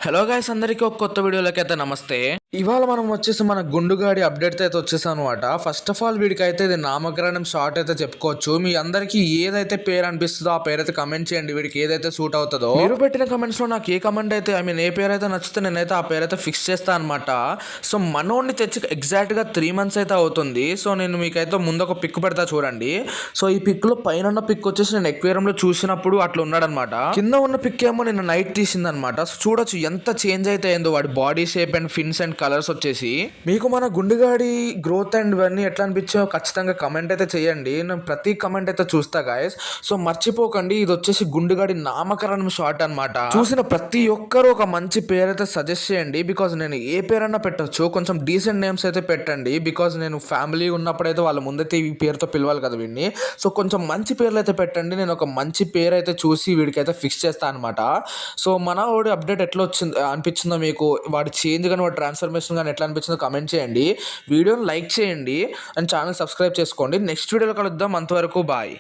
Hello guys, అందరికీ ఒక కొత్త వీడియోలోకి అయితే నమస్తే. ఇవాళ మనం వచ్చేసి మన గుండుగాడి అప్డేట్ అయితే వచ్చేసాం అనమాట. ఫస్ట్ ఆఫ్ ఆల్ వీడికి అయితే ఇది నామకరణం షార్ట్ అయితే చెప్పుకోవచ్చు. మీ అందరికీ ఏదైతే పేరు అనిపిస్తుందో ఆ పేరు అయితే కమెంట్ చేయండి. వీడికి ఏదైతే సూట్ అవుతుందో మీరు పెట్టిన కమెంట్స్ లో నాకు ఏ కమెంట్ అయితే ఏ పేరు అయితే నచ్చితే నేనైతే ఆ పేరు అయితే ఫిక్స్ చేస్తాను అనమాట. సో మనోడిని తెచ్చి ఎగ్జాక్ట్ గా 3 months అయితే అవుతుంది. సో నేను మీకైతే ముందు ఒక పిక్ పెడతా చూడండి. సో ఈ పిక్ లో పైన ఉన్న పిక్ వచ్చేసి నేను ఎక్వేరియం లో చూసినప్పుడు అట్లా ఉన్నాడనమాట. కింద ఉన్న పిక్ ఏమో నేను నైట్ తీసింది అనమాట. సో చూడొచ్చు ఎంత చేంజ్ అయితే అయిందో వాడి body shape and fins and colours వచ్చేసి. మీకు మన గుండుగాడి గ్రోత్ అండ్ ఇవన్నీ ఎట్లా అనిపించాయో ఖచ్చితంగా కమెంట్ అయితే చేయండి. నేను ప్రతి కమెంట్ అయితే చూస్తా గాయస్. సో మర్చిపోకండి, ఇది వచ్చేసి గుండుగాడి నామకరణం షార్ట్ అనమాట. చూసిన ప్రతి ఒక్కరు ఒక మంచి పేరు అయితే సజెస్ట్ చేయండి. బికాజ్ నేను ఏ పేరన్నా పెట్టొచ్చు, కొంచెం డీసెంట్ నేమ్స్ అయితే పెట్టండి. బికాజ్ నేను ఫ్యామిలీ ఉన్నప్పుడైతే వాళ్ళ ముందైతే ఈ పేరుతో పిలవాలి కదా వీడిని. సో కొంచెం మంచి పేర్లు అయితే పెట్టండి. నేను ఒక మంచి పేరు అయితే చూసి వీడికైతే ఫిక్స్ చేస్తాను అనమాట. సో మన వాడి అప్డేట్ ఎట్లా వచ్చింది అనిపించిందో మీకు, వాడి చేంజ్ కానీ వాడి ట్రాన్స్ఫర్మేషన్ కానీ ఎట్లా అనిపించిందో కమెంట్ చేయండి. వీడియోని లైక్ చేయండి అండ్ ఛానల్ సబ్స్క్రైబ్ చేసుకోండి. నెక్స్ట్ వీడియోలో కలుద్దాం. అంతవరకు బాయ్.